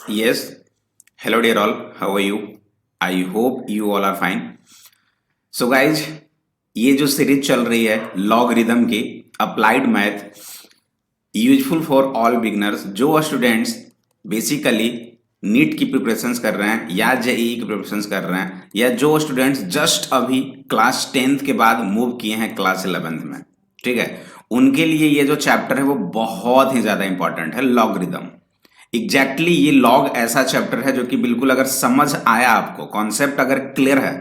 Yes. Hello, dear all. How are you? I hope you all are fine. So, guys, ये जो series चल रही है logarithm की applied math useful for all beginners, जो students basically NEET की preparations कर रहे हैं या जेईई की प्रिपरेशंस कर रहे हैं या जो स्टूडेंट्स जस्ट अभी क्लास 10th के बाद मूव किए हैं क्लास 11th में, ठीक है, उनके लिए ये जो चैप्टर है वो बहुत ही ज़्यादा इंपॉर्टेंट है, लॉगरिदम। एग्जैक्टली ये लॉग ऐसा चैप्टर है जो कि बिल्कुल अगर समझ आया, आपको कॉन्सेप्ट अगर क्लियर है,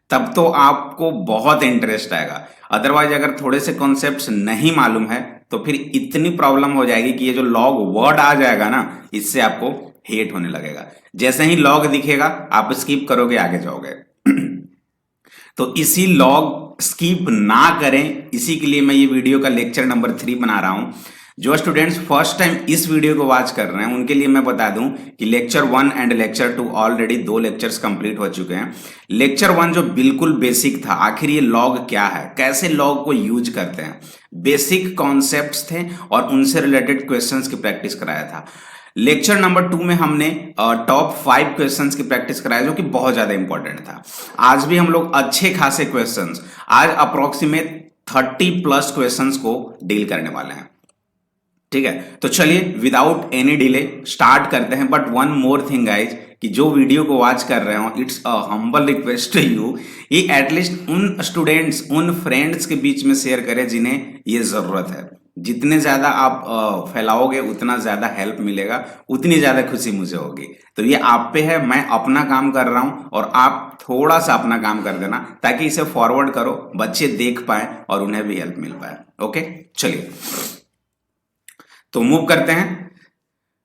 तब तो आपको बहुत इंटरेस्ट आएगा। अदरवाइज अगर थोड़े से कॉन्सेप्ट्स नहीं मालूम है तो फिर इतनी प्रॉब्लम हो जाएगी कि ये जो लॉग वर्ड आ जाएगा ना, इससे आपको हेट होने लगेगा। जैसे ही लॉग दिखेगा आप स्किप करोगे, आगे जाओगे। तो इसी लॉग स्किप ना करें, इसी के लिए मैं ये वीडियो का लेक्चर नंबर 3 बना रहा हूं। जो स्टूडेंट्स फर्स्ट टाइम इस वीडियो को वॉच कर रहे हैं उनके लिए मैं बता दूं कि lecture 1 and lecture 2 already 2 lectures complete हो चुके हैं। लेक्चर 1 जो बिल्कुल बेसिक था, आखिर ये लॉग क्या है, कैसे लॉग को यूज करते हैं, बेसिक कॉन्सेप्ट्स थे और उनसे रिलेटेड क्वेश्चंस की प्रैक्टिस कराया था। लेक्चर नंबर 2 में हमने टॉप 5 क्वेश्चंस की प्रैक्टिस कराया जो कि बहुत ज्यादा इंपॉर्टेंट था। आज भी हम लोग अच्छे खासे क्वेश्चंस, आज अप्रोक्सीमेट 30 प्लस क्वेश्चंस को डील करने वाले हैं, ठीक है। तो चलिए विदाउट एनी डिले स्टार्ट करते हैं। But one more thing guys, कि जो वीडियो को वॉच कर रहे हो, it's a humble request to you, ये एटलीस्ट उन स्टूडेंट्स, उन फ्रेंड्स के बीच में शेयर करें जिन्हें ये जरूरत है। जितने ज्यादा आप फैलाओगे उतना ज्यादा हेल्प मिलेगा, उतनी ज्यादा खुशी मुझे होगी। तो ये आप पे है, मैं अपना काम कर रहा हूं और आप थोड़ा सा अपना काम कर देना ताकि इसे फॉरवर्ड करो, बच्चे देख पाए और उन्हें भी हेल्प मिल पाए। ओके, चलिए तो मूव करते हैं।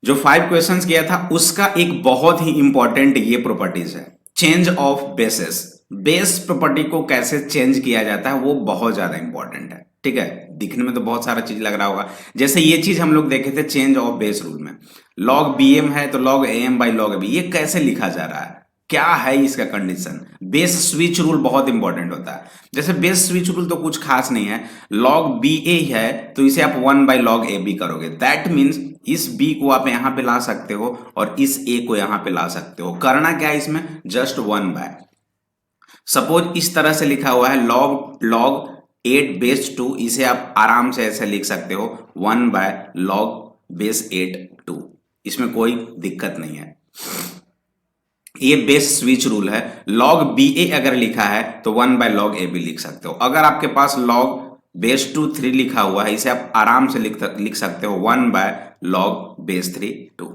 जो 5 क्वेश्चंस किया था उसका एक बहुत ही इंपॉर्टेंट ये प्रॉपर्टीज है, change of basis. Base property को कैसे चेंज किया जाता है वो बहुत ज्यादा इंपॉर्टेंट है, ठीक है। दिखने में तो बहुत सारा चीज लग रहा होगा, जैसे ये चीज हम लोग देखे थे चेंज ऑफ बेस रूल में। लॉग बी एम है तो log a m by log b, ये कैसे लिखा जा रहा है, क्या है इसका कंडीशन। बेस स्विच रूल बहुत इंपॉर्टेंट होता है। जैसे बेस स्विच रूल तो कुछ खास नहीं है, लॉग बी ए है तो इसे आप 1 बाई लॉग ए बी करोगे। दैट मीन्स इस b को आप यहां पे ला सकते हो और इस a को यहां पे ला सकते हो। करना क्या है इसमें, जस्ट 1 बाय। सपोज इस तरह से लिखा हुआ है लॉग लॉग 8 बेस 2, इसे आप आराम से ऐसे लिख सकते हो 1 बाय लॉग बेस 8 2, इसमें कोई दिक्कत नहीं है। ये बेस स्विच रूल है। लॉग बी ए अगर लिखा है तो 1 बाय लॉग ए बी लिख सकते हो। अगर आपके पास लॉग बेस 2 3 लिखा हुआ है, इसे आप आराम से लिख सकते हो 1 बाय लॉग बेस 3 2।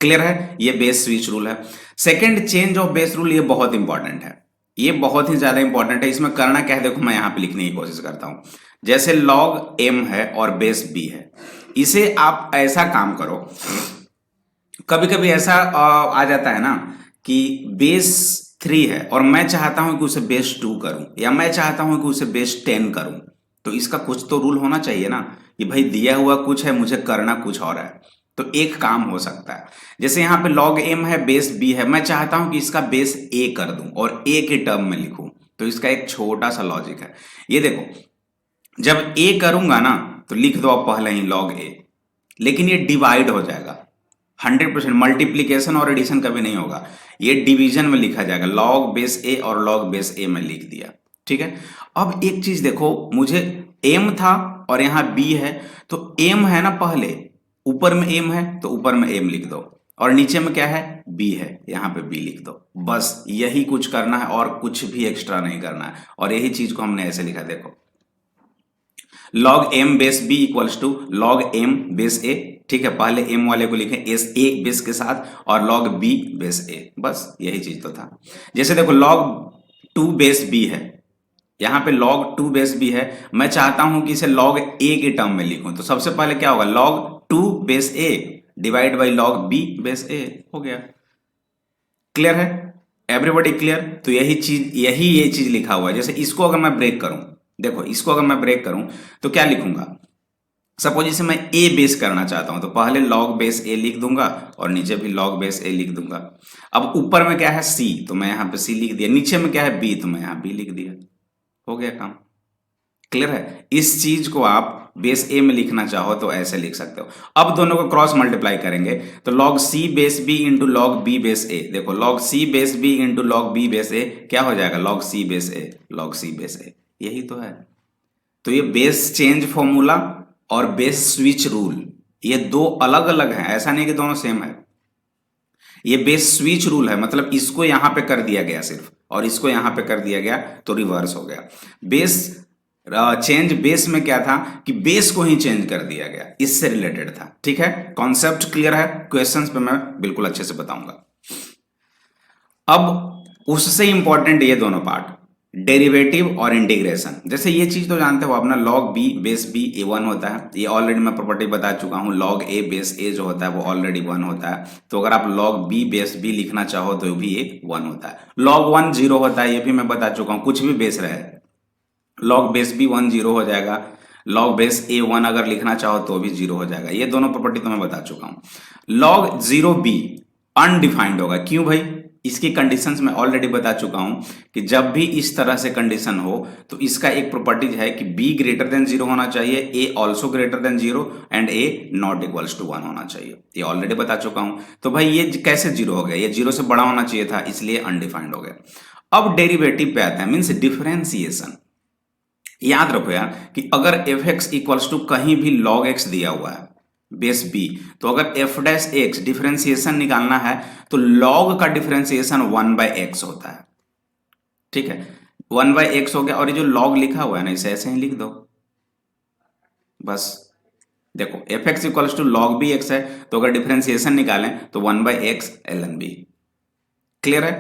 क्लियर है, ये बेस स्विच रूल है। Second, change of base rule, ये बहुत इंपॉर्टेंट है, ये बहुत ही ज्यादा इंपॉर्टेंट है। इसमें करना क्या है देखो, मैं यहां पे लिखने की कोशिश करता हूं। जैसे लॉग एम है और बेस बी है, इसे आप ऐसा काम करो, कभी कभी ऐसा आ जाता है ना कि बेस 3 है और मैं चाहता हूं कि उसे बेस 2 करूं या मैं चाहता हूं कि उसे बेस 10 करूं। तो इसका कुछ तो रूल होना चाहिए ना कि भाई दिया हुआ कुछ है, मुझे करना कुछ और है। तो एक काम हो सकता है, जैसे यहां पे लॉग एम है बेस बी है, मैं चाहता हूं कि इसका बेस ए कर दूं और ए के टर्म में लिखूं। तो इसका एक छोटा सा लॉजिक है, ये देखो, जब ए करूंगा ना तो लिख दो आप पहले ही लॉग ए, लेकिन ये डिवाइड हो जाएगा 100%, मल्टीप्लीकेशन और एडिशन कभी नहीं होगा, ये डिवीजन में लिखा जाएगा। लॉग बेस ए और लॉग बेस ए में लिख दिया, ठीक है। अब एक चीज देखो, मुझे एम था और यहां बी है, तो एम है ना, पहले ऊपर में एम है तो ऊपर में एम लिख दो और नीचे में क्या है, बी है, यहां पे बी लिख दो। बस यही कुछ करना है और कुछ भी एक्स्ट्रा नहीं करना है। और यही चीज को हमने ऐसे लिखा, देखो log M base B equals to log M base A, ठीक है। पहले एम वाले को लिखे एस ए बेस के साथ और लॉग बी बेस ए, बस यही चीज तो था। जैसे देखो लॉग 2 बेस बी है, यहां पे log 2 बेस बी है, मैं चाहता हूं कि इसे log a के टर्म में लिखूं, तो सबसे पहले क्या होगा, log 2 base a divide by log b base a, हो गया। क्लियर है, एवरीबॉडी क्लियर। तो यही चीज, ये चीज लिखा हुआ है। जैसे इसको अगर मैं ब्रेक करूं, देखो इसको अगर मैं ब्रेक करूं तो क्या लिखूंगा, सपोज इसे मैं a बेस करना चाहता हूं तो पहले log बेस a लिख दूंगा और नीचे भी log बेस a लिख दूंगा। अब ऊपर में क्या है c, तो मैं यहां पे c लिख दिया, नीचे में क्या है b, तो मैं यहां b लिख दिया, हो गया काम। क्लियर है, इस चीज को आप बेस ए में लिखना चाहो तो ऐसे लिख सकते हो। अब दोनों को क्रॉस मल्टीप्लाई करेंगे तो log c base b into log B base A, देखो log c base b into log B base A क्या हो जाएगा, log c base a, log c base a, यही तो है। तो ये बेस चेंज फॉर्मूला और बेस स्विच रूल ये दो अलग अलग हैं, ऐसा नहीं कि दोनों सेम है। ये बेस स्विच रूल है, मतलब इसको यहां पे कर दिया गया सिर्फ और इसको यहां पे कर दिया गया तो रिवर्स हो गया। बेस चेंज बेस में क्या था कि बेस को ही चेंज कर दिया गया, इससे रिलेटेड था। ठीक है, कॉन्सेप्ट क्लियर है, क्वेश्चंस पे मैं बिल्कुल अच्छे से बताऊंगा। अब उससे इंपॉर्टेंट ये दोनों पार्ट, डेरिवेटिव और इंटीग्रेशन। जैसे ये चीज तो जानते हो अपना log b base b a 1 होता है, ये ऑलरेडी मैं प्रॉपर्टी बता चुका हूं। log a बेस a जो होता है वो ऑलरेडी 1 होता है, तो अगर आप log b बेस b लिखना चाहो तो भी ये 1 होता है। log 1 0 होता है, ये भी मैं बता चुका हूं, कुछ भी बेस रहे log बेस b 1 0 हो जाएगा, log बेस a 1 अगर लिखना चाहो तो भी 0 हो जाएगा। ये दोनों प्रॉपर्टी तो मैं बता चुका हूं। log 0b अनडिफाइंड होगा, क्यों भाई, इसकी कंडीशंस मैं ऑलरेडी बता चुका हूं कि जब भी इस तरह से कंडीशन हो तो इसका एक प्रॉपर्टीज है कि b ग्रेटर देन 0 होना चाहिए, a also greater than 0 and a not equals to 1 होना चाहिए। ये ऑलरेडी बता चुका हूं। तो भाई ये कैसे 0 हो गया, ये 0 से बड़ा होना चाहिए था, इसलिए अनडिफाइंड हो गया। अब डेरिवेटिव पे आता है, मीन्स डिफरेंशिएशन। याद रखो यार कि अगर एफ एक्स इक्वल्स टू कहीं भी log x दिया हुआ है बेस b, तो अगर f डैश x डिफरेंशिएशन निकालना है तो log का डिफरेंशिएशन 1/x होता है। ठीक है, 1/x हो गया, और ये जो log लिखा हुआ है ना इसे ऐसे ही लिख दो बस। देखो f x equals to log b x है, तो अगर डिफरेंशिएशन निकालें तो 1/x ln b। क्लियर है,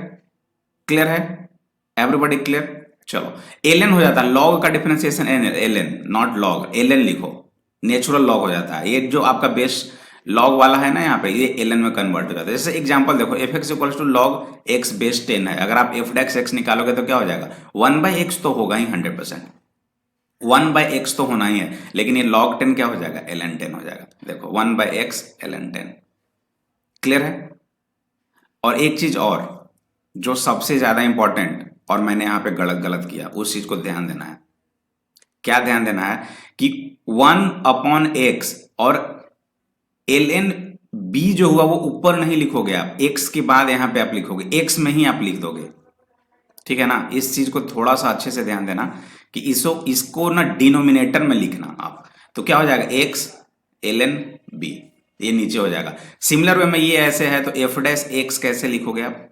क्लियर है, एवरीबॉडी क्लियर। चलो ln हो जाता है, log का differentiation ln not log, ln लिखो, नेचुरल लॉग हो जाता है। ये जो आपका बेस लॉग वाला है ना यहाँ पे, ये ln में कन्वर्ट हो जाता है। जैसे एग्जांपल देखो f x equals to log x base 10 है, अगर आप एफ डैक्स एक्स निकालोगे तो क्या हो जाएगा, 1/x तो होगा ही 100%, 1/x तो होना ही है, लेकिन ये log 10 क्या हो जाएगा, ln 10 हो जाएगा। देखो 1/x ln 10। क्लियर है। और एक चीज और जो सबसे ज्यादा इंपॉर्टेंट और मैंने यहाँ पे गलत किया, उस चीज को ध्यान देना है। क्या ध्यान देना है कि 1/x और ln b जो हुआ वो ऊपर नहीं लिखोगे आप, x के बाद यहां पे आप लिखोगे, x में ही आप लिख दोगे। ठीक है ना, इस चीज को थोड़ा सा अच्छे से ध्यान देना कि इसको ना डिनोमिनेटर में लिखना आप, तो क्या हो जाएगा x ln b, ये नीचे हो जाएगा। सिमिलर वे में ये ऐसे है तो f डैश x कैसे लिखोगे आप,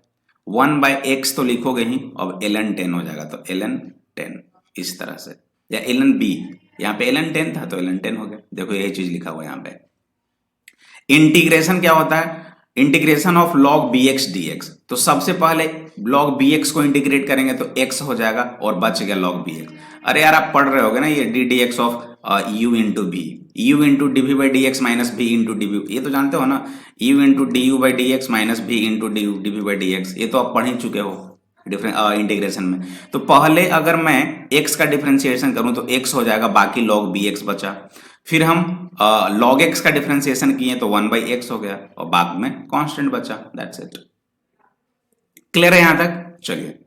1/x तो लिखोगे ही, अब ln 10 हो जाएगा, तो ln 10 इस तरह से, या ln b, यहाँ पे ln 10 था तो ln 10 हो गया। देखो यही चीज लिखा हुआ है यहाँ पे। इंटीग्रेशन क्या होता है, integration of log bx dx, तो सबसे पहले log bx को इंटीग्रेट करेंगे तो x हो जाएगा और बच गया log bx। अरे यार आप पढ़ रहे होगे ना ये d dx of u into b, u into d by d x minus b into d, ये तो जानते हो ना, u into d u by d x minus b into d v by d x, ये तो आप पढ़ ही चुके हो इंटीग्रेशन में। तो पहले अगर मैं x का डिफरेंशिएशन करूं तो x हो जाएगा, बाकी log bx बचा, फिर हम log x का डिफरेंशिएशन किए तो 1/x हो गया और बाद में कांस्टेंट बचा, दैट्स इट। क्लियर है यहां तक। चलिए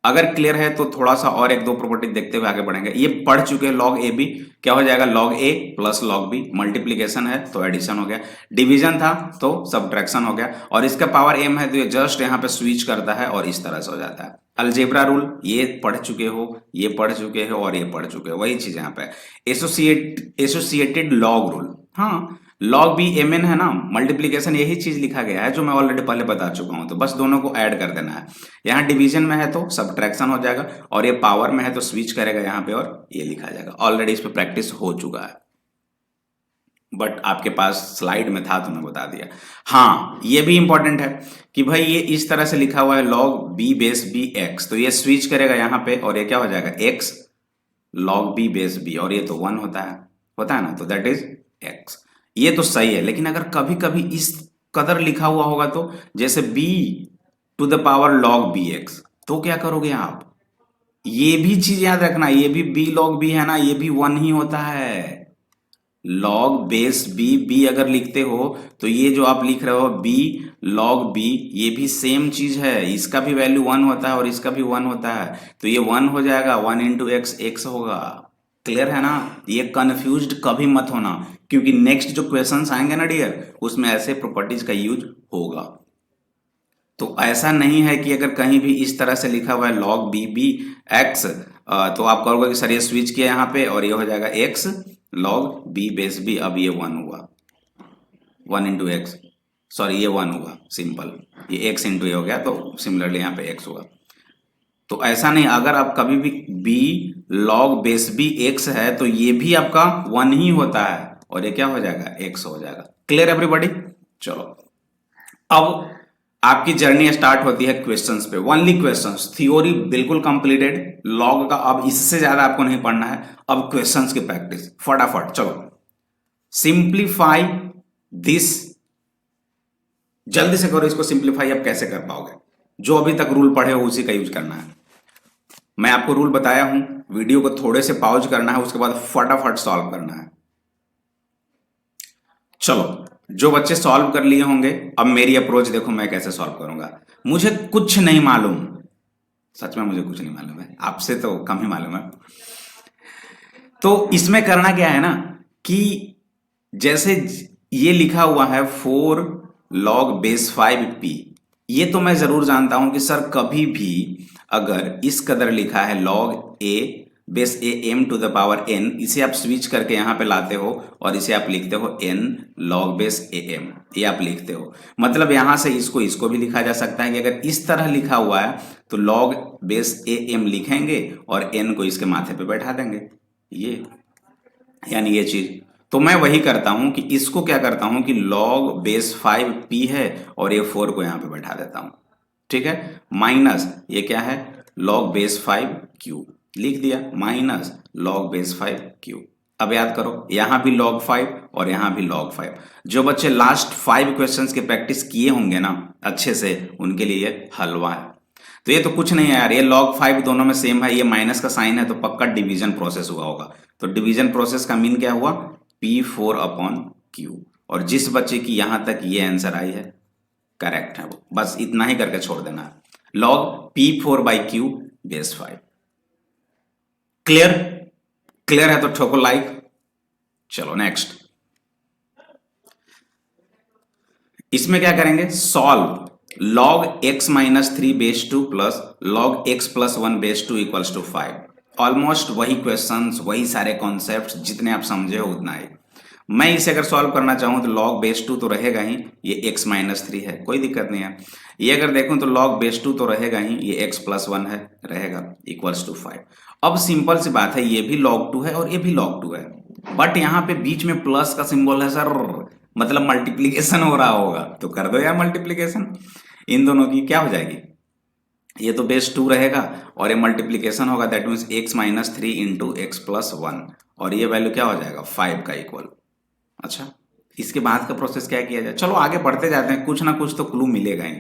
अगर क्लियर है तो थोड़ा सा और एक दो प्रॉपर्टी देखते हुए आगे बढ़ेंगे। ये पढ़ चुके हैं, log ab क्या हो जाएगा, log a plus log b, multiplication है तो एडिशन हो गया, डिवीजन था तो सब्ट्रैक्शन हो गया, और इसका पावर m है तो ये जस्ट यहाँ पे स्विच करता है और इस तरह से हो जाता है। अलजेब्रा रूल ये पढ़ चुके हो, ये पढ़ चुके हो और ये पढ़ चुके हो, वही चीज यहाँ पे एसोसिएटेड लॉग रूल। हाँ log b mn है ना, मल्टीप्लीकेशन यही चीज लिखा गया है जो मैं ऑलरेडी पहले बता चुका हूं, तो बस दोनों को ऐड कर देना है। यहाँ डिवीजन में है तो सब्ट्रैक्शन हो जाएगा, और ये पावर में है तो स्विच करेगा यहाँ पे और ये लिखा जाएगा। ऑलरेडी इस पे प्रैक्टिस हो चुका है, बट आपके पास स्लाइड में था तो मैं बता दिया। हाँ ये भी इंपॉर्टेंट है कि भाई ये इस तरह से लिखा हुआ है log b base b x, तो ये स्विच करेगा यहाँ पे और ये क्या हो जाएगा x log b base b, और ये तो 1 होता है ना, तो दैट इज x। ये तो सही है, लेकिन अगर कभी कभी इस कदर लिखा हुआ होगा तो जैसे b to the power log bx, तो क्या करोगे आप, ये भी चीज याद रखना, ये भी b log b है ना, ये भी 1 ही होता है। log बेस b अगर लिखते हो तो ये जो आप लिख रहे हो b log b, ये भी सेम चीज है, इसका भी वैल्यू 1 होता है और इसका भी 1 होता है, तो ये 1 हो जाएगा, 1 इंटू एक्स एक्स होगा। क्लियर है ना? ये कंफ्यूज्ड कभी मत होना, क्योंकि नेक्स्ट जो क्वेश्चंस आएंगे ना डियर, उसमें ऐसे प्रॉपर्टीज का यूज होगा। तो ऐसा नहीं है कि अगर कहीं भी इस तरह से लिखा हुआ है log बी बी एक्स, तो आप कहोगे कि सर ये स्विच किया यहाँ पे और ये हो जाएगा x log b base b. अब ये 1 हुआ, 1 इंटू एक्स, सॉरी ये 1 हुआ सिंपल, ये एक्स इंटू ये हो गया, तो सिमिलरली यहाँ पे एक्स हुआ। तो ऐसा नहीं, अगर आप कभी भी b log base b x है तो ये भी आपका 1 ही होता है और ये क्या हो जाएगा, एक्स हो जाएगा। Clear everybody? चलो अब आपकी जर्नी स्टार्ट होती है क्वेश्चंस पे, ओनली क्वेश्चंस। थ्योरी बिल्कुल कंप्लीटेड, लॉग का अब इससे ज्यादा आपको नहीं पढ़ना है। अब क्वेश्चंस की प्रैक्टिस फटाफट। चलो सिंप्लीफाई दिस, जल्दी से करो इसको। सिंप्लीफाई आप कैसे कर पाओगे? जो अभी तक रूल पढ़े हो उसी का यूज करना है। मैं आपको रूल बताया हूं, वीडियो को थोड़े से पॉज करना है, उसके बाद फटाफट सॉल्व करना है। चलो जो बच्चे सॉल्व कर लिए होंगे, अब मेरी अप्रोच देखो मैं कैसे सॉल्व करूंगा। मुझे कुछ नहीं मालूम, सच में मुझे कुछ नहीं मालूम है, आपसे तो कम ही मालूम है। तो इसमें करना क्या है ना कि जैसे ये लिखा हुआ है 4 log बेस 5p, ये तो मैं जरूर जानता हूं कि सर कभी भी अगर इस कदर लिखा है log a base a m to the power n, इसे आप स्विच करके यहाँ पे लाते हो और इसे आप लिखते हो n log base a m, ये आप लिखते हो। मतलब यहाँ से इसको भी लिखा जा सकता है कि अगर इस तरह लिखा हुआ है तो log बेस ए एम लिखेंगे और n को इसके माथे पे बैठा देंगे, ये यानी ये चीज। तो मैं वही करता हूं कि इसको क्या करता हूं कि log बेस 5p है और ये 4 को यहाँ पे बैठा देता हूं, ठीक है। माइनस ये क्या है, log बेस 5q लिख दिया, माइनस log बेस 5q। अब याद करो, यहां भी log 5 और यहां भी log 5। जो बच्चे लास्ट 5 क्वेश्चंस की प्रैक्टिस किए होंगे ना अच्छे से, उनके लिए हलवा है। तो ये तो कुछ नहीं है यार, ये log 5 दोनों में सेम है, ये माइनस का साइन है तो पक्का डिवीजन प्रोसेस हुआ होगा। तो डिवीजन प्रोसेस का मीन क्या हुआ, P4 अपॉन Q। और जिस बच्चे की यहां तक ये आंसर आई है करेक्ट है, वो बस इतना ही करके छोड़ देना है, log P4 by Q base 5। Clear? Clear है तो ठोको लाइक। चलो नेक्स्ट, इसमें क्या करेंगे, solve log x minus 3 base 2 plus log x plus 1 base 2 equals to 5। Almost वही क्वेश्चंस, वही सारे कॉन्सेप्ट्स, जितने आप समझे हो उतना ही। मैं इसे अगर सॉल्व करना चाहूं तो log बेस 2 तो रहेगा ही, ये x माइनस 3 है, कोई दिक्कत नहीं है। ये अगर देखूं तो log बेस 2 तो रहेगा ही, ये x प्लस 1 है, रहेगा इक्वल्स टू 5। अब सिंपल सी बात है, ये भी log 2 है और ये भी log 2 है, बट यहाँ पे बीच में प्लस का सिंबल है सर, मतलब मल्टीप्लीकेशन हो रहा होगा। तो कर दो यार मल्टीप्लीकेशन, इन दोनों की क्या हो जाएगी, ये तो बेस 2 रहेगा और ये मल्टीप्लीकेशन होगा, that means x minus 3 into x plus 1, और ये वैल्यू क्या हो जाएगा 5 का इक्वल। अच्छा, इसके बाद का प्रोसेस क्या किया जाए, चलो आगे बढ़ते जाते हैं, कुछ ना कुछ तो क्लू मिलेगा ही।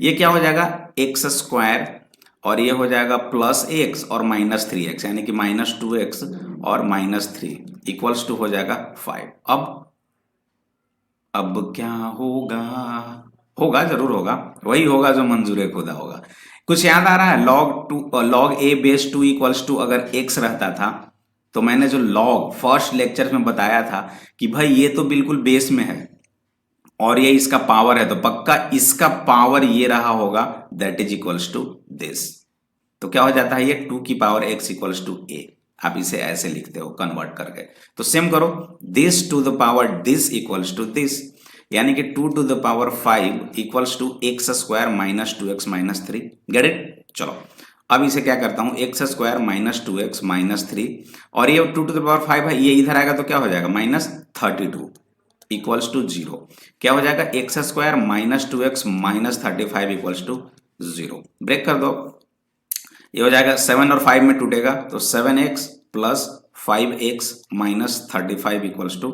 ये क्या हो जाएगा एक्स स्क्वायर और ये हो जाएगा प्लस एक्स और माइनस 3x, यानी कि माइनस 2x और माइनस 3 इक्वल्स टू हो जाएगा 5। अब क्या होगा, होगा जरूर होगा, वही होगा जो मंजूर खुदा होगा। कुछ याद आ रहा है, log a base 2 equals to अगर x रहता था तो मैंने जो log फर्स्ट लेक्चर में बताया था कि भाई ये तो बिल्कुल बेस में है और ये इसका पावर है, तो पक्का इसका पावर ये रहा होगा, that is equals to this. तो क्या हो जाता है, ये 2 की power x equals to a, आप इसे ऐसे लिखते हो कन्वर्ट करके। तो सेम करो, this to the power this equals to this, यानी कि 2 to the power 5 equals to x square minus 2x minus 3। Get it? चलो अब इसे क्या करता हूं, x square minus 2x minus 3, और ये 2 टू द पावर 5 है, ये इधर आएगा तो क्या हो जाएगा माइनस 32 इक्वल्स टू 0। क्या हो जाएगा, x square minus 2x minus 35 equals to 0। Break कर दो, ये हो जाएगा 7 और 5 में टूटेगा तो 7x plus 5x minus 35 equals to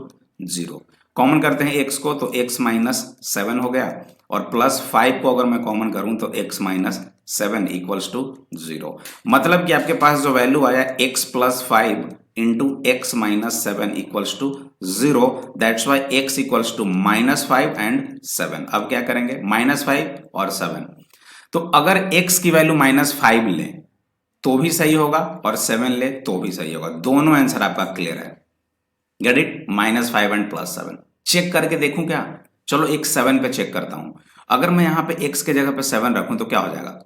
0। Common करते हैं x को तो x माइनस 7 हो गया, और प्लस 5 को अगर मैं कॉमन करूं तो x माइनस 7 इक्वल्स टू 0। मतलब कि आपके पास जो वैल्यू आया x plus 5 into x minus 7 equals to 0, that's why x equals to minus 5 and 7। अब क्या करेंगे, माइनस 5 और 7, तो अगर x की वैल्यू माइनस 5 लें तो भी सही होगा और 7 ले तो भी सही होगा, दोनों आंसर आपका क्लियर है। Get it? -5 एंड +7 चेक करके देखूं क्या? चलो एक 7 पे चेक करता हूं। अगर मैं यहां पे x के जगह पे 7 रखूं तो क्या हो जाएगा?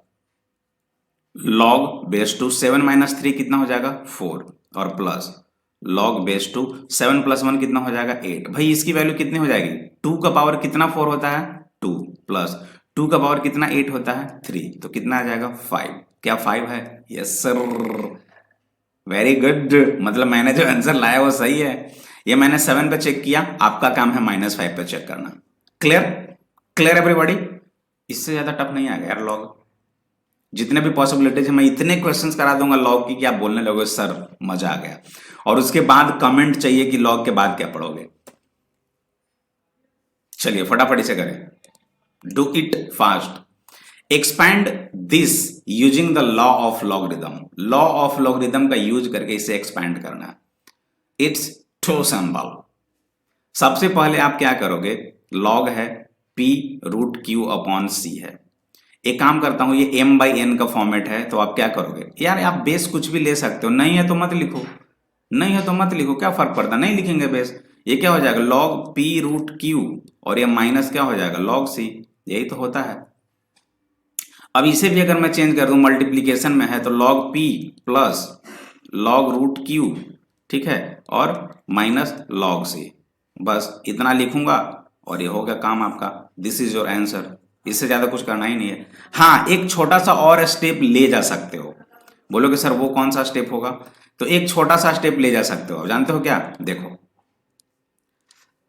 log बेस टू 7 - 3 कितना हो जाएगा? 4 और प्लस log बेस टू 7 + 1 कितना हो जाएगा? 8। भाई इसकी वैल्यू कितनी हो जाएगी? 2 का पावर कितना 4 होता है? 2 प्लस 2 का पावर कितना 8 होता है? 3। तो कितना आ जाएगा? 5। क्या 5 है? Yes sir, very good. मतलब मैंने जो आंसर लाया वो सही है। ये मैंने 7 पे चेक किया, आपका काम है -5 पे चेक करना। क्लियर? Clear everybody? इससे ज्यादा टफ नहीं आएगा यार लॉग। जितने भी पॉसिबिलिटीज है मैं इतने क्वेश्चंस करा दूंगा लॉग की कि आप बोलने लगोगे सर मजा आ गया। और उसके बाद कमेंट चाहिए कि लॉग के बाद क्या पढ़ोगे। चलिए फटाफट इसे करें, do it fast. Expand this using the law of logarithm. Law of logarithm का यूज करके इसे एक्सपैंड करना है। It's too simple. सबसे पहले आप क्या करोगे? लॉग है p√q/c है। एक काम करता हूं, ये m/n का फॉर्मेट है तो आप क्या करोगे यार, आप बेस कुछ भी ले सकते हो, नहीं है तो मत लिखो, नहीं है तो मत लिखो, क्या फर्क पड़ता, नहीं लिखेंगे बेस। ये क्या हो जाएगा? log p√q और ये माइनस क्या हो जाएगा? log c। यही तो होता है। अब इसे भी अगर मैं चेंज कर दूं, मल्टीप्लीकेशन में है तो log p प्लस log√q, ठीक है, और माइनस log c। बस इतना लिखूंगा और ये हो गया काम आपका। This is your answer. इससे ज्यादा कुछ करना ही नहीं है। हाँ, एक छोटा सा और स्टेप ले जा सकते हो। बोलोगे सर वो कौन सा स्टेप होगा? तो एक छोटा सा स्टेप ले जा सकते हो, जानते हो क्या? देखो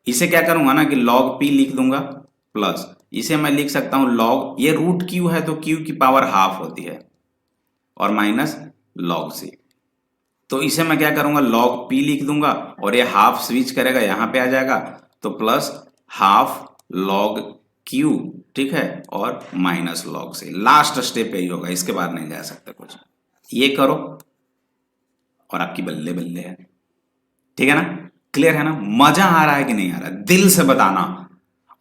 इसे क्या करूंगा ना कि log p लिख दूंगा प्लस इसे मैं लिख सकता हूं log, ये √q है तो q की पावर हाफ होती है, और माइनस log c। तो इसे मैं क्या करूंगा? log p लिख दूंगा और ये हाफ स्विच करेगा, यहां पे आ जाएगा तो प्लस हाफ log q, ठीक है, और minus log c। Last step यही होगा, इसके बाद नहीं जा सकते कुछ। ये करो और आपकी बल्ले बल्ले है। ठीक है ना? क्लियर है ना? मजा आ रहा है कि नहीं आ रहा है? दिल से बताना।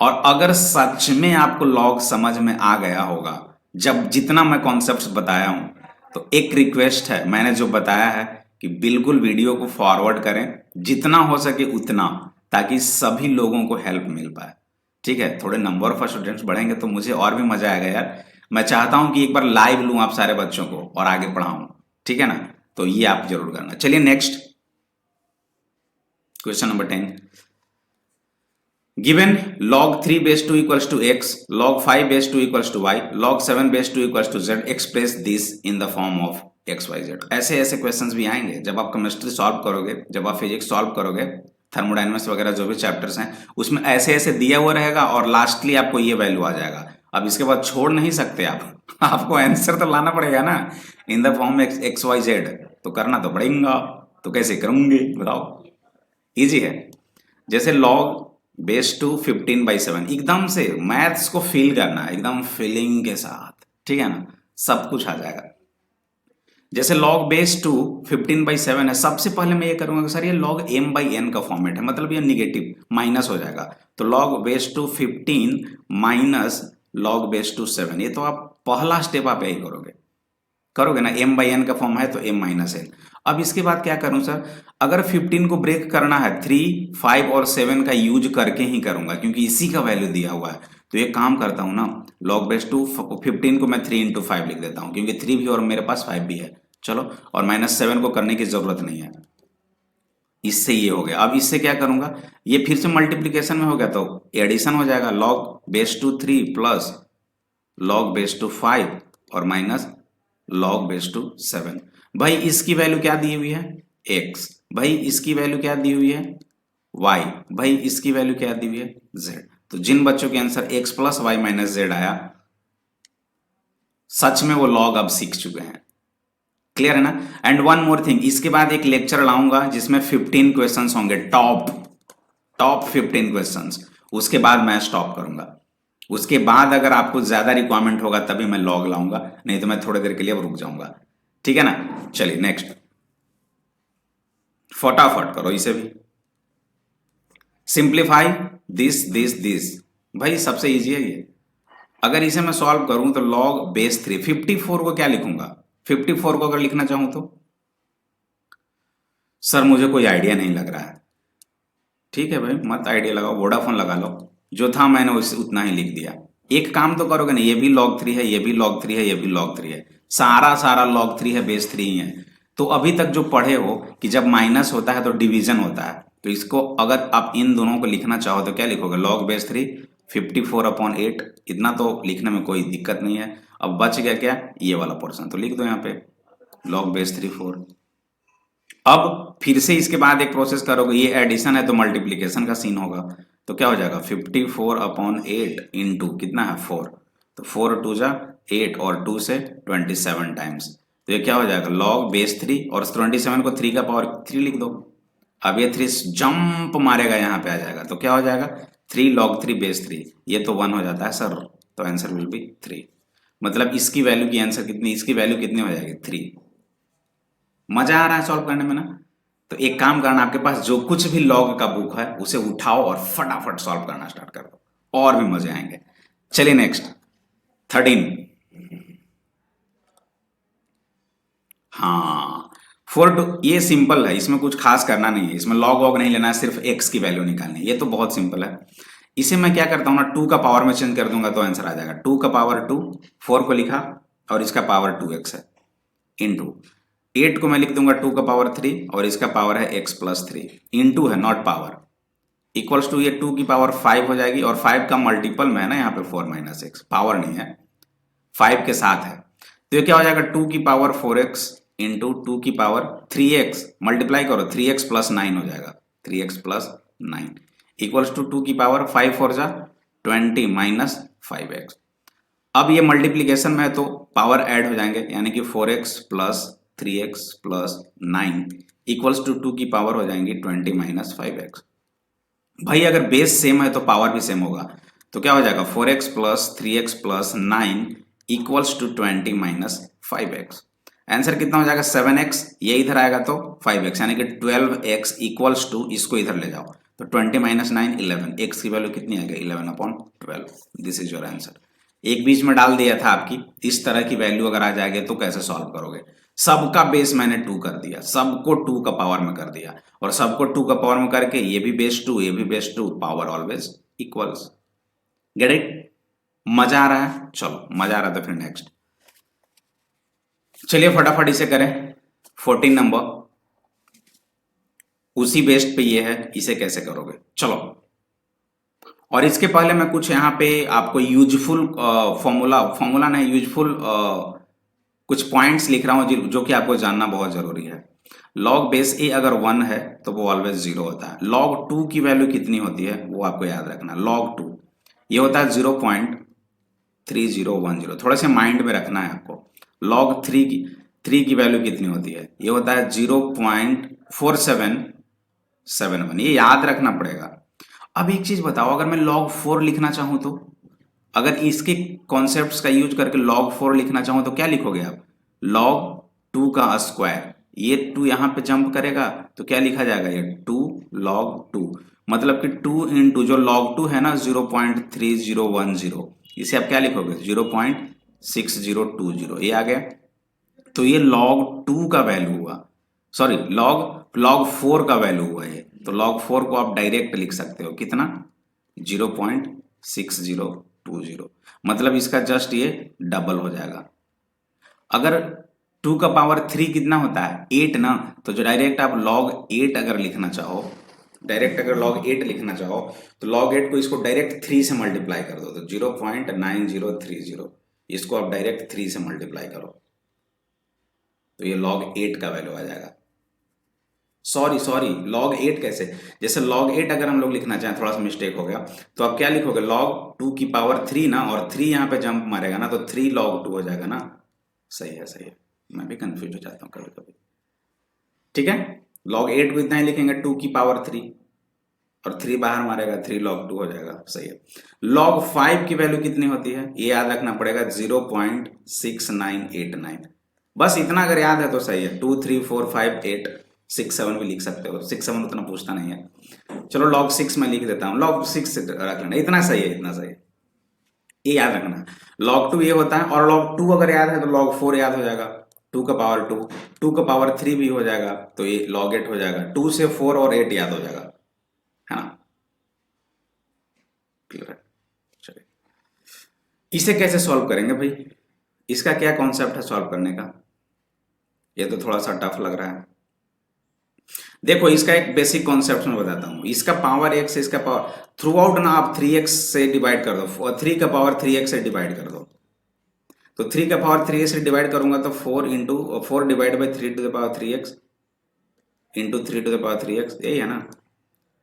और अगर सच में आपको लॉग समझ में आ गया होगा, जब जितना मैं कॉन्सेप्ट्स बताया हूं, तो एक रिक्वेस्ट है, मैंने जो बताया है कि बिल्कुल वीडियो को फॉरवर्ड करें जितना हो सके उतना, ताकि सभी लोगों को हेल्प मिल पाए। ठीक है? थोड़े नंबर ऑफ स्टूडेंट्स बढ़ेंगे तो मुझे और भी मजा आएगा यार। मैं चाहता हूं कि एक बार लाइव लूं आप सारे बच्चों को और आगे पढ़ाऊं। ठीक है ना? तो ये आप जरूर करना। चलिए next question number 10। Given log 3 base 2 equals to x, log 5 base 2 equals to y, log 7 base 2 equals to z, express this in the form of x, y, z। ऐसे ऐसे क्वेश्चंस भी आएंगे जब आप केमिस्ट्री सॉल्व करोगे, जब आप physics solve करोगे, थर्मोडायनेमिक्स वगैरह जो भी चैप्टर्स हैं उसमें ऐसे ऐसे दिया हुआ रहेगा और लास्टली आपको ये वैल्यू आ जाएगा। अब इसके बाद छोड़ नहीं सकते आप आपको आंसर तो लाना पड़ेगा ना in the form x y z, तो करना तो पड़ेगा। तो कैसे करूंगे बताओ? इजी है। जैसे log बेस टू 15/7, एकदम से मैथ्स को फील करना है, एकदम फीलिंग के साथ। ठीक है ना? सब कुछ आ जाएगा। जैसे log बेस टू 15/7 है, सबसे पहले मैं ये करूंगा कि सर ये log m/n का फॉर्मेट है, मतलब ये निगेटिव माइनस हो जाएगा, तो log base two 15 minus log base two 7। ये तो आप पहला स्टेप आप यही करोगे ना, m/n का फॉर्म है तो m-n। अब इसके बाद क्या करूं सर? अगर 15 को ब्रेक करना है 3, 5 और 7 का यूज करके ही करूंगा, क्योंकि इसी का वैल्यू दिया हुआ है। तो ये काम करता हूं ना, log बेस टू 15 को मैं 3 × 5 लिख देता हूं, क्योंकि 3 भी और मेरे पास 5 भी है। चलो, और -7 को करने की जरूरत नहीं है। इससे ये हो गया। अब इससे क्या करूंगा? ये फिर से मल्टीप्लीकेशन में हो गया तो एडिशन हो जाएगा, log base two 3 plus log base two 5 और माइनस log बेस टू 7। भाई इसकी वैल्यू क्या दी हुई है? x। भाई इसकी वैल्यू क्या दी हुई है? y। भाई इसकी वैल्यू क्या दी हुई है? z। तो जिन बच्चों के आंसर x + y - z आया, सच में वो log अब सीख चुके हैं। क्लियर है ना? एंड वन मोर थिंग, इसके बाद एक लेक्चर लाऊंगा जिसमें 15 क्वेश्चंस होंगे, टॉप 15 क्वेश्चंस। उसके बाद मैं स्टॉप करूंगा। उसके बाद अगर आपको ज्यादा रिक्वायरमेंट होगा तभी मैं लॉग लाऊंगा, नहीं तो मैं थोड़ी देर के लिए अब रुक जाऊंगा। ठीक है ना? चलिए नेक्स्ट, फटाफट करो इसे भी। Simplify this. भाई सबसे इजी है ये। अगर इसे मैं सॉल्व करूं तो log बेस 3, 54 को क्या लिखूंगा? 54 को अगर लिखना चाहूं तो सर मुझे कोई आइडिया नहीं लग रहा है। ठीक है भाई, मत आइडिया लगाओ, वोडाफोन लगा लो। जो था मैंने उतना ही लिख दिया। एक काम तो करोगे ना, ये भी log 3 है, ये भी log 3 है, ये भी log 3 है, सारा सारा log 3 है, बेस 3 ही है। तो अभी तक जो पढ़े हो कि जब माइनस होता है तो डिवीजन होता है, तो इसको अगर आप इन दोनों को लिखना चाहो तो क्या लिखोगे, log बेस 3 54/8। इतना तो लिखने में कोई दिक्कत नहीं है। अब बच गया क्या, ये वाला पोर्शन, तो लिख दो यहाँ पे log बेस 3 4। अब फिर से इसके बाद एक प्रोसेस करोगे, ये एडिशन है तो मल्टीप्लीकेशन का सीन होगा, तो क्या हो जाएगा 54/8 इंटू कितना है 4, तो 4 2 जा 8 और 2 से 27 टाइम्स, तो ये क्या हो जाएगा log बेस 3 और 27 को 3 का पावर 3 लिख दो। अब ये 3 जंप मारेगा यहाँ पे आ जाएगा, तो क्या हो जाएगा 3 log 3 बेस 3, ये तो 1 हो जाता है सर, तो आंसर विल बी 3। मतलब इसकी वैल्यू की आंसर कितनी, इसकी वैल्यू कितनी हो जाएगी 3। मजा आ रहा है सॉल्व करने में ना। तो एक काम करना, आपके पास जो कुछ भी लॉग का बुक है उसे उठाओ और फटाफट सॉल्व करना स्टार्ट कर दो, और भी मजे आएंगे। चलिए नेक्स्ट 13। हाँ 4 टू, ये सिंपल है, इसमें कुछ खास करना नहीं है, इसमें लॉग वॉग नहीं लेना है, सिर्फ एक्स की वैल्यू निकालनी है, ये तो बहुत सिंपल है। इसे मैं क्या करता हूँ ना, 2 का पावर में चेंज कर दूंगा तो आंसर आ जाएगा 2 का पावर 2, 4 को लिखा और इसका पावर 2x है, इंटू 8 को मैं लिख दूंगा 2 का पावर 3 और इसका पावर है x प्लस 3, इंटू है नॉट पावर, इक्वल्स टू ये 2 की पावर 5 हो जाएगी, और 5 का मल्टीपल में है ना यहाँ पे 4 माइनस एक्स, पावर नहीं है 5 के साथ है, तो ये क्या हो जाएगा 2 की पावर 4x इंटू 2 की पावर 3x, मल्टीप्लाई करो 3x प्लस 9 हो जाएगा, 3x प्लस 9 इक्वल्स टू 2 की पावर 5 और जा 20 माइनस 5x। अब ये मल्टीप्लीकेशन में है तो पावर ऐड हो जाएंगे, यानी कि 4x plus 3x plus 9 equals to 2 की पावर हो जाएंगी 20 माइनस 5x। भाई अगर बेस सेम है तो पावर भी सेम होगा, तो क्या हो जाएगा 4x plus 3x plus 9 equals to 20 minus 5x। Answer कितना हो जाएगा 7x, ये इधर आएगा तो 5x, यानी कि 12x इक्वल्स टू, इसको इधर ले जाओ तो 20 माइनस 9 11, x की वैल्यू कितनी आएगी 11/12। This is your answer. एक बीच में डाल दिया था आपकी, इस तरह की वैल्यू अगर आ जाएगी तो कैसे सॉल्व करोगे। सबका बेस मैंने 2 कर दिया, सबको 2 का पावर में कर दिया, और सबको 2 का पावर में करके ये भी बेस 2, ये भी base 2, power always equals. Get it? मजा आ रहा है? चलो मजा आ रहा था, फिर नेक्स्ट चलिए फटाफट इसे करें। 14 नंबर उसी बेस्ड पे ये है, इसे कैसे करोगे चलो। और इसके पहले मैं कुछ यहाँ पे आपको यूजफुल फॉर्मूला नहीं, यूजफुल कुछ पॉइंट्स लिख रहा हूँ जो कि आपको जानना बहुत जरूरी है। लॉग बेस ए अगर 1 है तो वो ऑलवेज 0 होता है। लॉग 2 की वैल्यू कितनी होती है वो आपको याद रखना। लॉग 2 ये होता है 0.3010, थोड़ा सा माइंड में रखना है आपको। लॉग 3 की वैल्यू कितनी होती है, ये होता है 0.4771, ये याद रखना पड़ेगा। अब एक चीज बताओ, अगर मैं log 4 लिखना चाहूं तो, अगर इसके कॉन्सेप्ट्स का यूज करके log 4 लिखना चाहूं तो क्या लिखोगे आप, log 2 का स्क्वायर, ये 2 यहां पे जंप करेगा तो क्या लिखा जाएगा, ये 2 log 2, मतलब कि 2 इंटू जो log 2 है ना 0.3010, इसे आप क्या लिखोगे 0.6020, ये आ गया। तो ये log 2 का वैल्यू हुआ, सॉरी log 4 का वैल्यू हुआ ये, तो log 4 को आप डायरेक्ट लिख सकते हो कितना 0.6020, मतलब इसका जस्ट ये डबल हो जाएगा। अगर 2 का पावर 3 कितना होता है 8 ना, तो जो डायरेक्ट आप log 8 अगर लिखना चाहो, डायरेक्ट अगर log 8 लिखना चाहो तो log 8 को इसको डायरेक्ट 3 से मल्टीप्लाई कर दो, तो 0.9030, इसको आप डायरेक्ट 3 से मल्टीप्लाई करो तो ये log 8 का वैल्यू आ जाएगा। सॉरी log 8 कैसे, जैसे log 8 अगर हम लोग लिखना चाहें, थोड़ा सा मिस्टेक हो गया, तो आप क्या लिखोगे log 2 की पावर 3 ना, और 3 यहाँ पे जंप मारेगा ना तो 3 log 2 हो जाएगा ना। सही है, मैं भी कंफ्यूज हो जाता हूँ कभी कभी। ठीक है, log 8 को इतना ही लिखेंगे 2 की पावर 3, और 3 बाहर मारेगा 3 log 2 हो जाएगा। सही है। log 5 की वैल्यू कितनी होती है ये याद रखना पड़ेगा 0.6989, बस इतना अगर याद है तो सही है। 2 3 4 5 8 6 7 भी लिख सकते हो, 6 7 उतना पूछता नहीं है। चलो log 6 में लिख देता हूँ, log 6 रख लेना, इतना सही है, इतना सही है, ये याद रखना। log 2 ये होता है, और log 2 अगर याद है तो log 4 याद हो जाएगा, 2 का पावर 2, 2 का पावर 3 भी हो जाएगा तो ये log 8 हो जाएगा। 2 से 4 और 8 याद हो जाएगा, है ना? क्लियर है? चलिए इसे कैसे सॉल्व करेंगे भाई, इसका क्या कॉन्सेप्ट है सॉल्व करने का? ये तो थोड़ा सा टफ लग रहा है। देखो इसका एक बेसिक कॉन्सेप्ट मैं बताता हूँ। इसका पावर x से इसका पावर थ्रू आउट ना आप 3x से डिवाइड कर दो, 3 का पावर 3x से डिवाइड कर दो। तो 3 का पावर 3x से डिवाइड करूंगा तो 4 divide by 3 to the power 3x into 3 to the power 3x, यही है ना?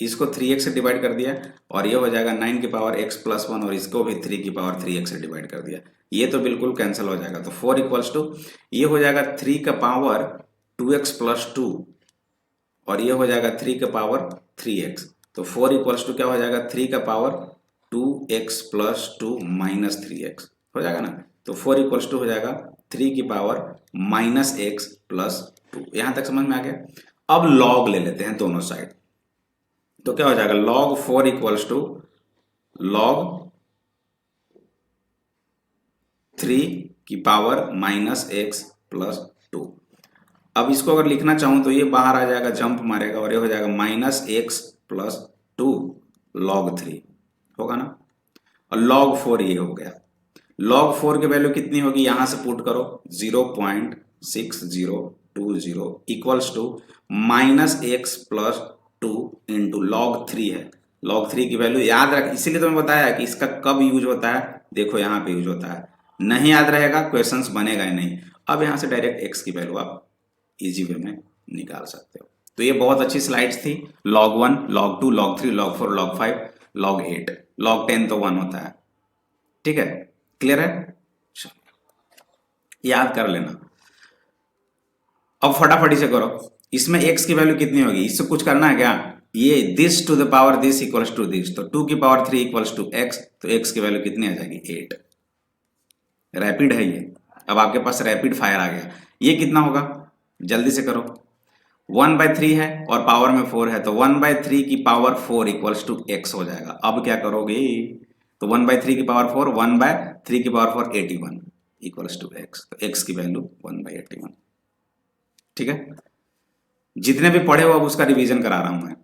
इसको 3x से डिवाइड कर दिया और ये हो जाएगा 9 की पावर x प्लस 1 और इसको भी 3 की पावर 3x से डिवाइड कर दिया। ये तो बिल्कुल कैंसिल हो जाएगा। तो 4 इक्वल्स टू ये हो जाएगा 3 का पावर 2x प्लस 2 और ये हो जाएगा 3 का पावर 3x। तो 4 इक्वल्स टू क्या हो जाएगा 3 का power 2x plus 2 minus 3x हो जाएगा ना। तो 4 इक्वल्स टू हो जाएगा 3 की पावर माइनस x प्लस 2। यहां तक समझ में आ गया? अब लॉग ले लेते हैं दोनों साइड। तो क्या हो जाएगा log 4 इक्वल्स टू log 3 की पावर माइनस x प्लस 2। अब इसको अगर लिखना चाहूं तो ये बाहर आ जाएगा, जंप मारेगा और ये हो जाएगा माइनस x प्लस 2 log 3 होगा ना। और log 4 ये हो गया। log 4 की वैल्यू कितनी होगी, यहां से पुट करो 0.6020 equals to minus x plus 2 into log 3 है। log 3 की वैल्यू याद रख, इसीलिए तो मैं बताया कि इसका कब यूज होता है। देखो यहाँ पे यूज होता है, नहीं याद रहेगा क्वेश्चंस बनेगा ही नहीं। अब यहाँ से डायरेक्ट x की वैल्यू आप इजी वे में निकाल सकते हो। तो ये बहुत अच्छी स्लाइड्स थी। log 1, log 2, log 3, log 4, log 5, log 8, log 10 तो 1 होता है। ठीक है, क्लियर है? याद कर लेना। अब फटाफट से करो। इसमें x की वैल्यू कितनी होगी, इससे कुछ करना है क्या? ये this to the power this equals to this, तो 2 की पावर 3 इक्वल्स टू x, तो x की वैल्यू कितनी आ जाएगी 8। रैपिड है ये, अब आपके पास रैपिड फायर आ गया। ये कितना होगा जल्दी से करो। 1/3 है और पावर में 4 है, तो 1/3 की पावर 4 इक्वल्स टू x हो जाएगा। अब क्या करोगे, तो 1/3 की पावर 4, 1/3 की पावर 4 81 इक्वल्स टू x, तो x की वैल्यू 1/81। ठीक है, जितने भी पढ़े हो अब उसका रिवीजन करा रहा हूं मैं।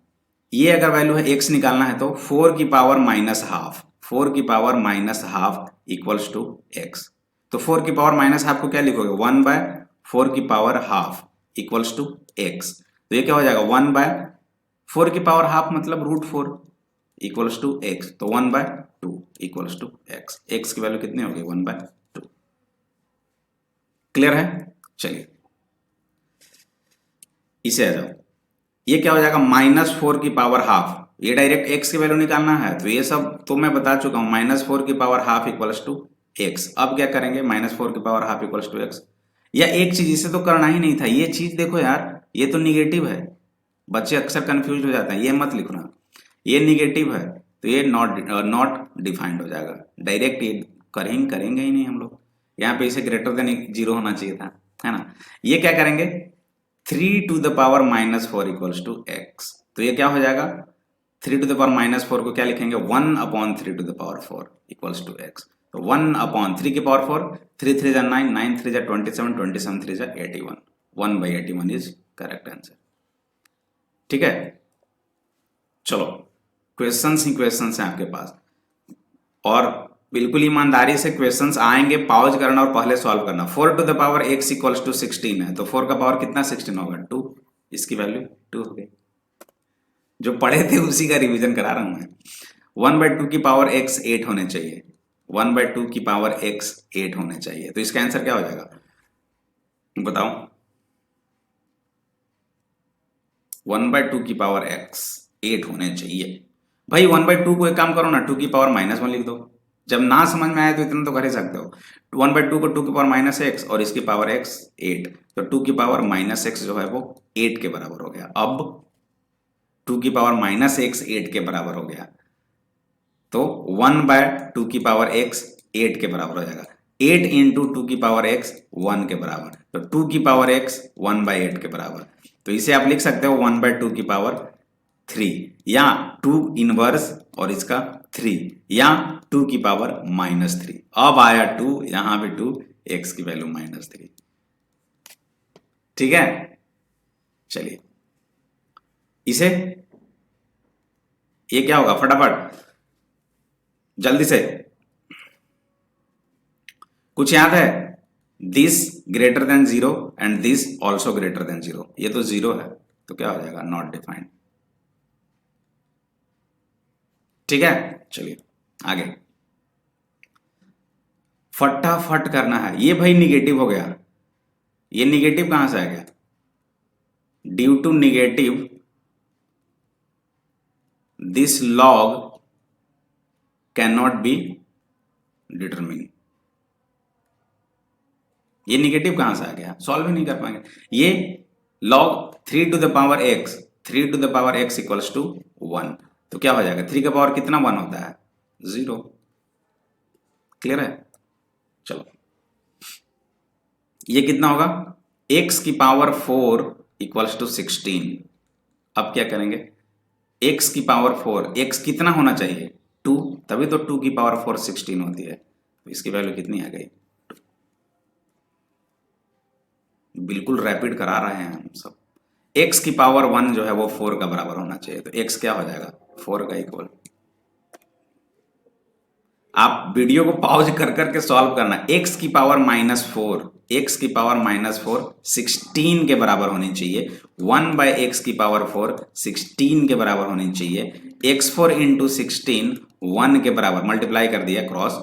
ये अगर वैल्यू है x निकालना है तो 4 की पावर माइनस हाफ, 4 की power minus half equals to x। तो 4 की पावर माइनस हाफ को क्या लिखोगे, 1/4 की power half equals to x। तो ये क्या हो जाएगा 1/4 की पावर हाफ मतलब √4 इक्वल्स टू x, तो 1/2 इक्वल्स टू x। x की वैल्यू कितनी होगी 1/2। क्लियर है? चलिए इसे आ जाओ। ये क्या हो जाएगा -4 की पावर हाफ, ये डायरेक्ट x की वैल्यू निकालना है तो ये सब तो मैं बता चुका हूं। -4 की power half equals to x। अब क्या करेंगे, -4 की power half equals to x। या एक चीज इसे तो करना ही नहीं था, ये चीज देखो यार, ये तो निगेटिव है। बच्चे अक्सर कंफ्यूज हो जाते हैं, ये मत लिखना, ये निगेटिव है तो ये नॉट डिफाइंड हो जाएगा। डायरेक्ट ये करेंगे ही नहीं हम लोग। यहाँ पे इसे ग्रेटर देन 0 होना चाहिए था, है ना। ये क्या करेंगे 3 to the power -4 equals to x। तो ये क्या हो जाएगा 3 टू द पावर -4 को क्या लिखेंगे 1/3 to the power 4 equals to x। तो 1/3 की पावर 4, 3 3 जा 9, 9 3 जा 27, 27 3 जा 81, 1/81 इज करेक्ट आंसर। ठीक है, चलो क्वेश्चंस ही क्वेश्चंस हैं आपके पास और बिल्कुल ईमानदारी से क्वेश्चंस आएंगे, पॉज करना और पहले सॉल्व करना। 4 to the power x equals to 16 है, तो 4 का पावर कितना 16 होगा 2, इसकी वैल्यू 2 हो गई। जो पढ़े थे उसी का रिवीजन करा रहा हूं मैं। 1/2 की पावर x 8 होने चाहिए, 1/2 की पावर x 8 होने चाहिए, तो इसका आंसर क्या हो जाएगा बताओ। 1/2 की पावर x 8 होने चाहिए। भाई 1/2 को एक काम करो ना, 2 की पावर -1 लिख दो। जब ना समझ में आए तो इतना तो कर ही सकते हो। 1/2 को 2 की पावर -x और इसकी पावर x 8, तो 2 की पावर -x जो है वो 8 के बराबर हो गया। अब 2 की पावर -x 8 के बराबर हो गया, तो 1/2 की पावर x 8 के बराबर हो जाएगा। 8 इंटू 2 की पावर x 1 के बराबर, तो 2 की पावर x 1/8 के बराबर। तो इसे आप लिख सकते हो 1/2 की पावर 3 या 2 इनवर्स और इसका 3 या 2 की पावर -3। अब आया 2, यहां पे 2, x की वैल्यू -3। ठीक है, चलिए इसे, ये क्या होगा फटाफट जल्दी से, कुछ याद है? This greater than zero and this also greater than zero, ये तो जीरो है तो क्या हो जाएगा नॉट डिफाइंड। ठीक है, चलिए आगे, फटाफट करना है। ये भाई निगेटिव हो गया, ये निगेटिव कहां से आ गया? Due to negative this log can not be determine. ये निगेटिव कहां से आ गया? सॉल्व ही नहीं कर पाएंगे। ये log 3 to the power x, 3 to the power x equals to 1, तो क्या हो जाएगा 3 का पावर कितना 1 होता है? 0। क्लियर है? चलो ये कितना होगा? x की पावर 4 इक्वल्स टू 16। अब क्या करेंगे? x की पावर 4, x कितना होना चाहिए? 2, तभी तो 2 की पावर 4 16 होती है, तो इसकी वैल्यू कितनी आ गई? बिल्कुल रैपिड करा रहे हैं हम सब। x की पावर 1 जो है वो 4 का बराबर होना चाहिए, तो x क्या हो जाएगा? 4 का इक्वल। आप वीडियो को पॉज कर करके सॉल्व करना। x की पावर -4, x की पावर -4 16 के बराबर होनी चाहिए। 1 बाय एक्स की पावर 4 16 के बराबर होनी चाहिए। x4 इंटू 16 1 के बराबर, मल्टीप्लाई कर दिया क्रॉस,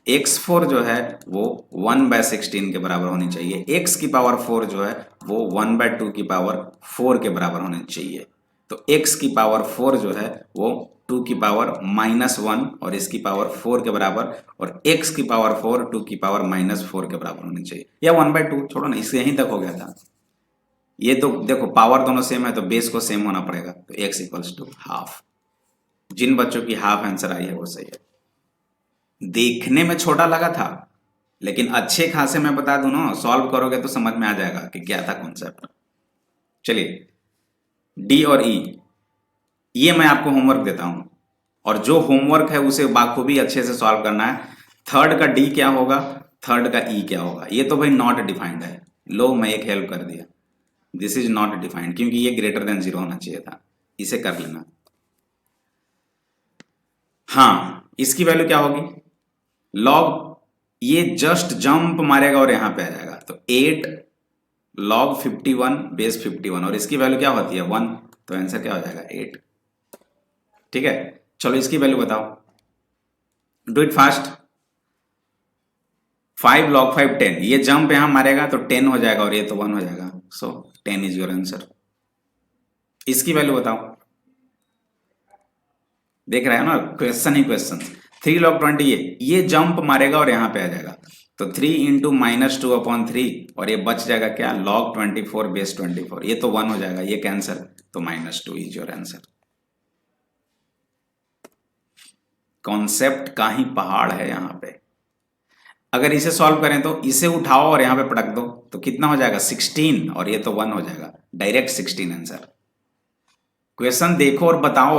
x4 जो है वो 1 बाय 16 के बराबर होनी चाहिए। x की पावर 4 जो है वो 1 बाय 2 की पावर 4 के बराबर होनी चाहिए। तो x की पावर 4 जो है वो 2 की पावर -1 और इसकी पावर 4 के बराबर, और x की पावर 4 2 की पावर -4 के बराबर होनी चाहिए, या 1/2, छोड़ो ना, इससे यहीं तक हो गया था। ये तो देखो पावर दोनों सेम है तो बेस को सेम होना पड़ेगा, तो x इक्वल्स टू हाफ। जिन बच्चों की हाफ आंसर आई है वो सही है। देखने में छोटा लगा था लेकिन अच्छे खासे मैं बता दूं ना, सॉल्व करोगे तो समझ में आ जाएगा कि क्या था कॉन्सेप्ट। चलिए डी और ई, ये मैं आपको होमवर्क देता हूं, और जो होमवर्क है उसे बाखूबी अच्छे से सॉल्व करना है। थर्ड का डी क्या होगा, थर्ड का ई क्या होगा? ये तो भाई नॉट डिफाइंड है। लो मैं एक हेल्प कर दिया, दिस इज नॉट डिफाइंड, क्योंकि ये ग्रेटर देन 0 होना चाहिए था, इसे कर लेना। हाँ, इसकी वैल्यू क्या होगी? लॉग, ये जस्ट जंप मारेगा और यहां पे आ जाएगा, तो 8 लॉग 51 बेस 51, और इसकी वैल्यू क्या होती है 1, तो आंसर क्या हो जाएगा 8। ठीक है, चलो इसकी वैल्यू बताओ, डू इट फास्ट। 5 log 5 10, ये जंप यहां मारेगा तो 10 हो जाएगा और ये तो 1 हो जाएगा, सो 10 इज योर आंसर। इसकी वैल्यू बताओ, देख रहे हैं ना, क्वेश्चन ही क्वेश्चन। 3 log 20, ये जंप मारेगा और यहां पे आ जाएगा, तो 3 इंटू -2/3, और ये बच जाएगा क्या log 24 बेस 24, ये तो 1 हो जाएगा, ये कैंसर, तो -2 इज योर आंसर। कॉन्सेप्ट का ही पहाड़ है यहां पे। अगर इसे सॉल्व करें तो इसे उठाओ और यहां पे पटक दो, तो कितना हो जाएगा 16, और ये तो 1 हो जाएगा, डायरेक्ट 16 आंसर। क्वेश्चन देखो और बताओ,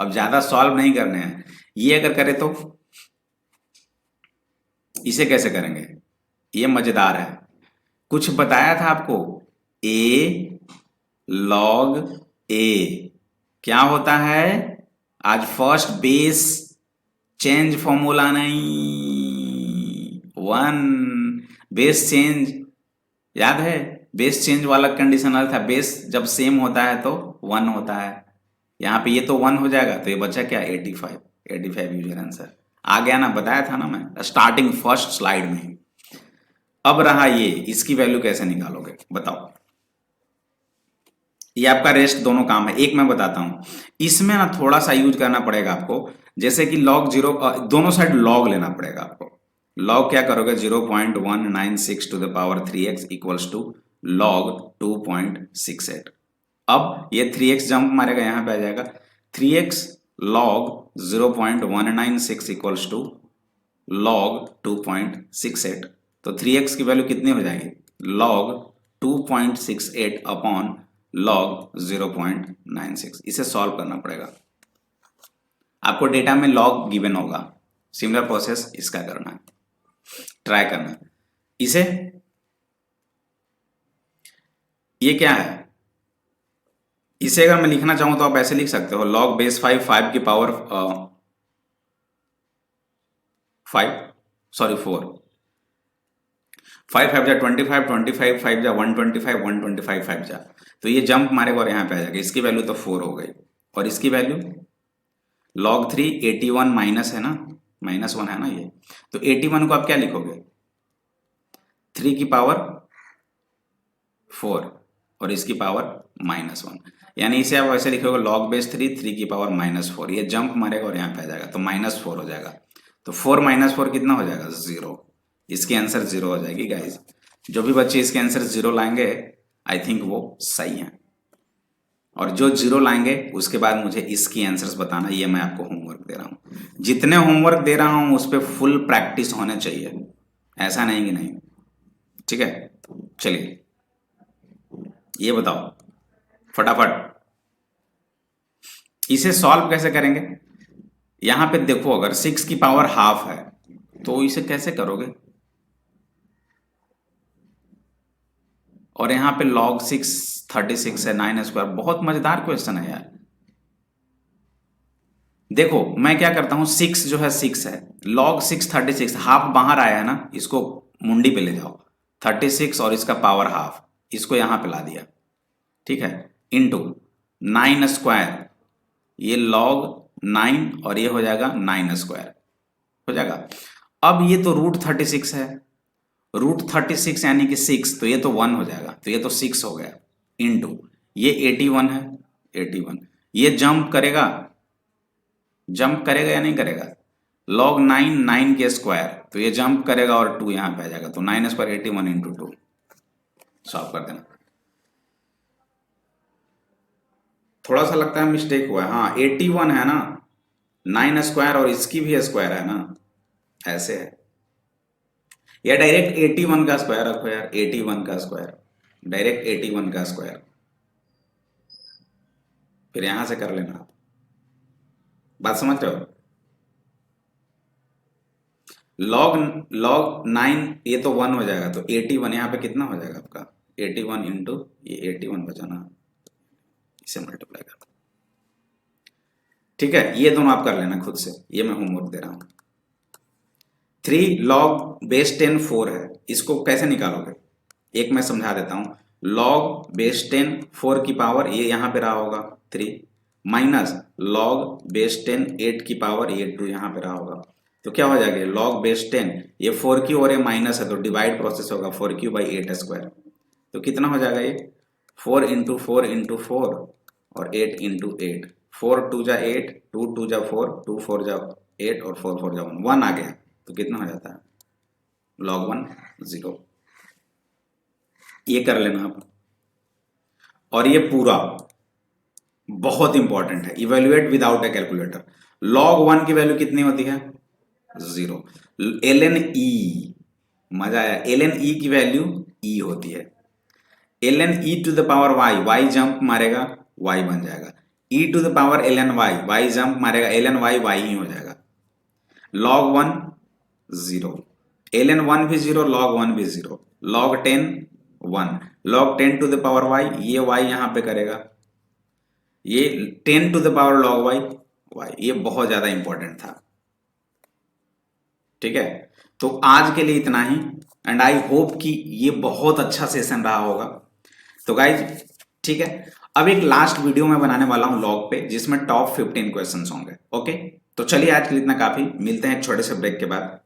अब ज्यादा सॉल्व नहीं करने हैं। ये अगर करें तो इसे कैसे करेंगे, ये मजेदार है। कुछ बताया था आपको, ए लॉग ए क्या होता है? आज फर्स्ट बेस चेंज फॉर्मूला नहीं, 1 बेस चेंज, याद है? बेस चेंज वाला कंडीशनल था, बेस जब सेम होता है तो 1 होता है। यहाँ पे ये तो 1 हो जाएगा, तो ये बचा क्या 85, 85 यूजर आंसर आ गया ना, बताया था ना मैं स्टार्टिंग फर्स्ट स्लाइड में। अब रहा ये, इसकी वैल्यू कैसे निकालोगे बताओ? ये आपका रेस्ट दोनों काम है, एक मैं बताता हूं, इसमें ना थोड़ा सा यूज करना पड़ेगा आपको, जैसे कि log 0, दोनों साइड log लेना पड़ेगा आपको। log क्या करोगे, 0.196 to the power 3x equals to log 2.68। अब ये 3x जंप मारेगा, यहां पे आ जाएगा 3x log 0.196 equals to log 2.68, तो 3x की वैल्यू कितनी हो जाएगी, log 2.68 अपॉन log 0.96। इसे सॉल्व करना पड़ेगा आपको, डेटा में log गिवन होगा, सिमिलर प्रोसेस इसका करना है, ट्राई करना। इसे ये क्या है, इसे अगर मैं लिखना चाहूं तो आप ऐसे लिख सकते हो, log बेस 5 5 की पावर 5 सॉरी 4, 5 5 जा 25, 25 5 जा 125, 125 5 जा, तो ये जंप मारेगा और यहाँ पे आ जाएगा। इसकी वैल्यू तो 4 हो गई, और इसकी वैल्यू log 3 81 माइनस है ना, -1 है ना ये, तो 81 को आप क्या लिखोगे, 3 की पावर 4 और इसकी पावर -1, यानी इसे आप ऐसे लिखोगे log बेस 3 3 की पावर -4, ये जंप मारेगा और यहाँ पे आ जाएगा तो -4 हो जाएगा। तो 4 - 4 कितना हो जाएगा, 0। इसकी आंसर 0 हो जाएगी गाइज। जो भी बच्चे इसके आंसर 0 लाएंगे आई थिंक वो सही है, और जो 0 लाएंगे उसके बाद मुझे इसकी आंसर्स बताना, ये मैं आपको होमवर्क दे रहा हूँ। जितने होमवर्क दे रहा हूँ उस पर फुल प्रैक्टिस होने चाहिए, ऐसा नहीं कि नहीं, ठीक है। चलिए ये बताओ फटाफट, इसे सॉल्व कैसे करेंगे। यहां पे देखो, अगर 6 की पावर हाफ है तो इसे कैसे करोगे, और यहां पे log 6 36 है, 9 स्क्वायर, बहुत मजेदार क्वेश्चन है यार। देखो मैं क्या करता हूं, 6 जो है 6 है, log 6 36, हाफ बाहर आया है ना, इसको मुंडी पे ले जाओ, 36 और इसका पावर हाफ, इसको यहां पे ला दिया, ठीक है, इंटू 9 स्क्वायर, ये log 9 और ये हो जाएगा 9 स्क्वायर हो जाएगा। अब ये तो √36 है, √36 यानी कि 6, तो ये तो 1 हो जाएगा, तो ये तो 6 हो गया, इंटू ये 81 है, 81, ये जंप करेगा या नहीं करेगा, log 9 9 के स्क्वायर, तो ये जंप करेगा और 2 यहां पे आ जाएगा, तो 9 स्क्वायर 81 इंटू 2, सॉल्व कर देना। थोड़ा सा लगता है मिस्टेक हुआ है, हाँ 81 है ना, 9 स्क्वायर और इसकी भी स्क्वायर है ना, ऐसे है, या डायरेक्ट 81 का स्क्वायर रखो यार, 81 का स्क्वायर, डायरेक्ट 81 का स्क्वायर, फिर यहां से कर लेना आप, बात समझ रहे हो। log 9 ये तो 1 हो जाएगा, तो 81 यहाँ पे कितना हो जाएगा आपका, 81 इंटू ये 81 बचाना, इसे मल्टीप्लाई कर, ठीक है। ये दोनों आप कर लेना खुद से, ये मैं होमवर्क दे रहा हूं। 3 log बेस 10 4 है, इसको कैसे निकालोगे, एक मैं समझा देता हूं, log बेस 10 4 की पावर, ये यहां पे रहा होगा 3, माइनस log बेस 10 8 की पावर, ये 2 यहां पे रहा होगा, तो क्या हो जाएगा, log बेस 10, ये 4 की और ये माइनस है तो डिवाइड प्रोसेस होगा, 4³/8 स्क्वायर, तो कितना हो जाएगा ये 4 इंटू 4 इंटू 4 और 8 इंटू 8, 4 2 जा 8, 2 2 जा 4, 2 4 जा 8 और 4 4 जा 1 आ गया, तो कितना हो जाता है, log 1 0, ये कर लेना आप। और ये पूरा बहुत इंपॉर्टेंट है, इवेल्युएट विदाउट ए कैलकुलेटर, log 1 की वैल्यू कितनी होती है, 0, ln e, मजा आया, ln e की वैल्यू e होती है, ln e to the power y, y jump मारेगा y बन जाएगा, e to the power ln y, y jump मारेगा ln y, y ही हो जाएगा, log 1 0, ln 1 भी 0, log 1 भी 0, log 10 1, log 10 to the power y, ये y यहां पे करेगा, ये 10 to the power log y, ये बहुत ज्यादा इंपॉर्टेंट था, ठीक है। तो आज के लिए इतना ही, एंड आई होप कि ये बहुत अच्छा सेशन रहा होगा। तो गाइज ठीक है, अब एक लास्ट वीडियो मैं बनाने वाला हूं लॉग पे, जिसमें टॉप 15 क्वेश्चंस होंगे, ओके। तो चलिए आज के लिए इतना काफी, मिलते हैं एक छोटे से ब्रेक के बाद।